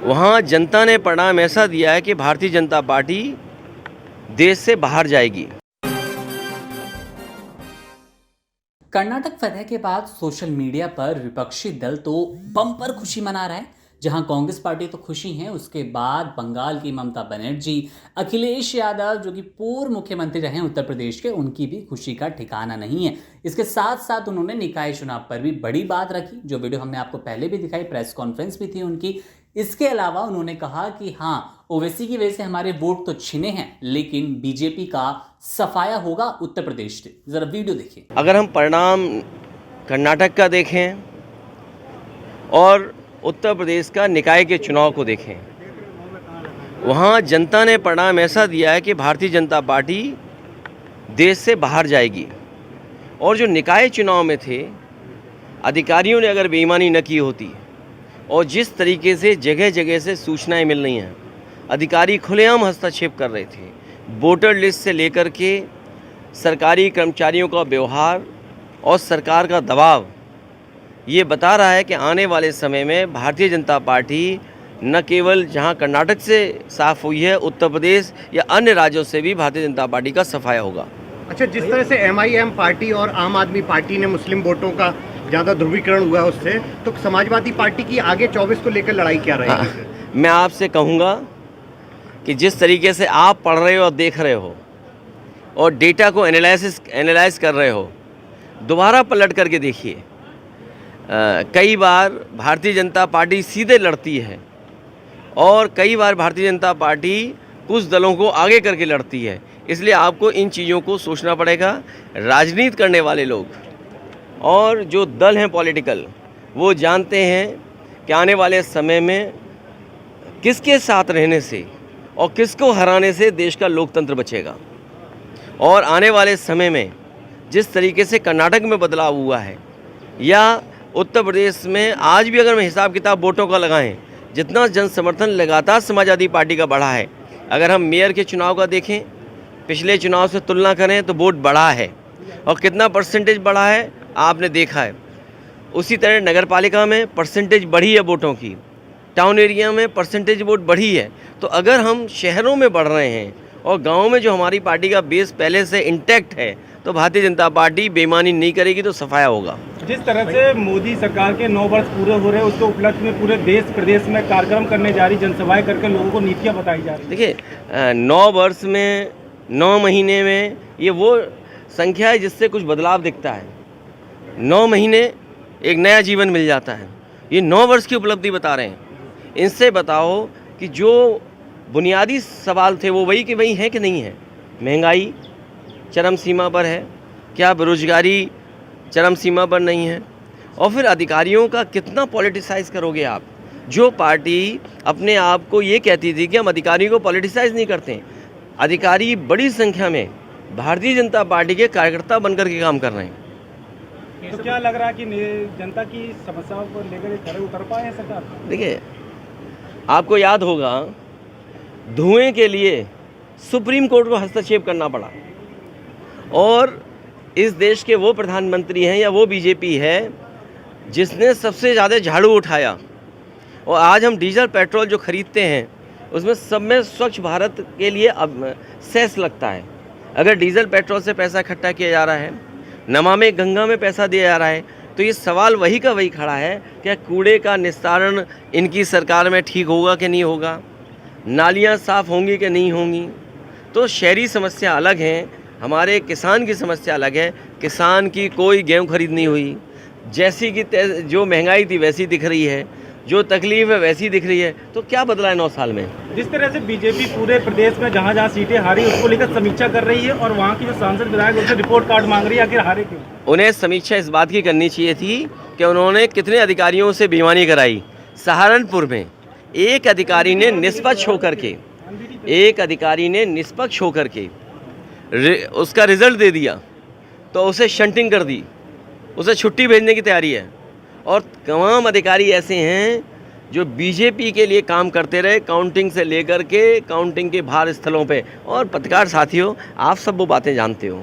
वहाँ जनता ने परिणाम ऐसा दिया है कि भारतीय जनता पार्टी देश से बाहर जाएगी। कर्नाटक फतह के बाद सोशल मीडिया पर विपक्षी दल तो बम्पर खुशी मना रहा है। जहां कांग्रेस पार्टी तो खुशी है, उसके बाद बंगाल की ममता बनर्जी, अखिलेश यादव जो कि पूर्व मुख्यमंत्री रहे उत्तर प्रदेश के, उनकी भी खुशी का ठिकाना नहीं है। इसके साथ साथ उन्होंने निकाय चुनाव पर भी बड़ी बात रखी, जो वीडियो हमने आपको पहले भी दिखाई, प्रेस कॉन्फ्रेंस भी थी उनकी। इसके अलावा उन्होंने कहा कि हाँ, ओवैसी की वजह से हमारे वोट तो छिने हैं, लेकिन बीजेपी का सफाया होगा उत्तर प्रदेश से। जरा वीडियो देखिए। अगर हम परिणाम कर्नाटक का देखें और उत्तर प्रदेश का निकाय के चुनाव को देखें, वहाँ जनता ने परिणाम ऐसा दिया है कि भारतीय जनता पार्टी देश से बाहर जाएगी। और जो निकाय चुनाव में थे, अधिकारियों ने अगर बेईमानी न की होती और जिस तरीके से जगह जगह से सूचनाएं मिल रही हैं, अधिकारी खुलेआम हस्तक्षेप कर रहे थे, वोटर लिस्ट से लेकर के सरकारी कर्मचारियों का व्यवहार और सरकार का दबाव, ये बता रहा है कि आने वाले समय में भारतीय जनता पार्टी न केवल जहां कर्नाटक से साफ हुई है, उत्तर प्रदेश या अन्य राज्यों से भी भारतीय जनता पार्टी का सफाया होगा। अच्छा, जिस तरह से MIM पार्टी और आम आदमी पार्टी ने मुस्लिम वोटों का ज़्यादा ध्रुवीकरण हुआ उससे, तो समाजवादी पार्टी की आगे 24 को लेकर लड़ाई क्या रहेगी? मैं आपसे कहूँगा कि जिस तरीके से आप पढ़ रहे हो और देख रहे हो और डेटा को एनालाइज कर रहे हो, दोबारा पलट करके देखिए। कई बार भारतीय जनता पार्टी सीधे लड़ती है और कई बार भारतीय जनता पार्टी कुछ दलों को आगे करके लड़ती है। इसलिए आपको इन चीज़ों को सोचना पड़ेगा। राजनीति करने वाले लोग और जो दल हैं पॉलिटिकल, वो जानते हैं कि आने वाले समय में किसके साथ रहने से और किसको हराने से देश का लोकतंत्र बचेगा। और आने वाले समय में जिस तरीके से कर्नाटक में बदलाव हुआ है या उत्तर प्रदेश में आज भी अगर मैं हिसाब किताब वोटों का लगाएं, जितना जन समर्थन लगातार समाजवादी पार्टी का बढ़ा है, अगर हम मेयर के चुनाव का देखें, पिछले चुनाव से तुलना करें तो वोट बढ़ा है। और कितना परसेंटेज बढ़ा है आपने देखा है। उसी तरह नगर पालिका में परसेंटेज बढ़ी है वोटों की, टाउन एरिया में परसेंटेज वोट बढ़ी है। तो अगर हम शहरों में बढ़ रहे हैं और गाँव में जो हमारी पार्टी का बेस पहले से इंटैक्ट है, तो भारतीय जनता पार्टी बेईमानी नहीं करेगी, तो सफाया होगा। जिस तरह से मोदी सरकार के 9 वर्ष पूरे हो रहे हैं, उसके उपलक्ष्य में पूरे देश प्रदेश में कार्यक्रम करने जा रही, जनसभाएं करके लोगों को नीतियां बताई जा रही। देखिए, 9 वर्ष में 9 महीने में ये वो संख्या है जिससे कुछ बदलाव दिखता है। 9 महीने एक नया जीवन मिल जाता है। ये 9 वर्ष की उपलब्धि बता रहे हैं। इनसे बताओ कि जो बुनियादी सवाल थे वो वही के वही हैं कि नहीं है। महंगाई चरम सीमा पर है, क्या बेरोजगारी चरम सीमा पर नहीं है? और फिर अधिकारियों का कितना पॉलिटिसाइज करोगे आप? जो पार्टी अपने आप को ये कहती थी कि हम अधिकारियों को पॉलिटिसाइज नहीं करते, अधिकारी बड़ी संख्या में भारतीय जनता पार्टी के कार्यकर्ता बनकर के काम कर रहे हैं। तो क्या लग रहा है कि जनता की समस्याओं को लेकर खड़े उतर पाए सरकार? देखिए, आपको याद होगा धुएं के लिए सुप्रीम कोर्ट को हस्तक्षेप करना पड़ा और इस देश के वो प्रधानमंत्री हैं या वो बीजेपी है जिसने सबसे ज़्यादा झाड़ू उठाया। और आज हम डीजल पेट्रोल जो खरीदते हैं उसमें सब में स्वच्छ भारत के लिए अब सेस लगता है। अगर डीजल पेट्रोल से पैसा इकट्ठा किया जा रहा है, नमामि गंगा में पैसा दिया जा रहा है, तो ये सवाल वही का वही खड़ा है कि कूड़े का निस्तारण इनकी सरकार में ठीक होगा कि नहीं होगा, नालियाँ साफ़ होंगी कि नहीं होंगी। तो शहरी समस्या अलग हैं, हमारे किसान की समस्या अलग है। किसान की कोई गेहूँ खरीद नहीं हुई, जैसी की जो महंगाई थी वैसी दिख रही है, जो तकलीफ है वैसी दिख रही है। तो क्या बदला है 9 साल में? जिस तरह से बीजेपी पूरे प्रदेश में जहां जहां सीटें हारी उसको लेकर समीक्षा कर रही है और वहां की जो सांसद विधायक उनसे रिपोर्ट कार्ड मांग रही है, आखिर हारे क्यों? उन्हें समीक्षा इस बात की करनी चाहिए थी कि उन्होंने कितने अधिकारियों से बेईमानी कराई। सहारनपुर में एक अधिकारी ने निष्पक्ष होकर के उसका रिजल्ट दे दिया, तो उसे शंटिंग कर दी, उसे छुट्टी भेजने की तैयारी है। और तमाम अधिकारी ऐसे हैं जो बीजेपी के लिए काम करते रहे, काउंटिंग से लेकर के काउंटिंग के बाहर स्थलों पे। और पत्रकार साथियों, आप सब वो बातें जानते हो।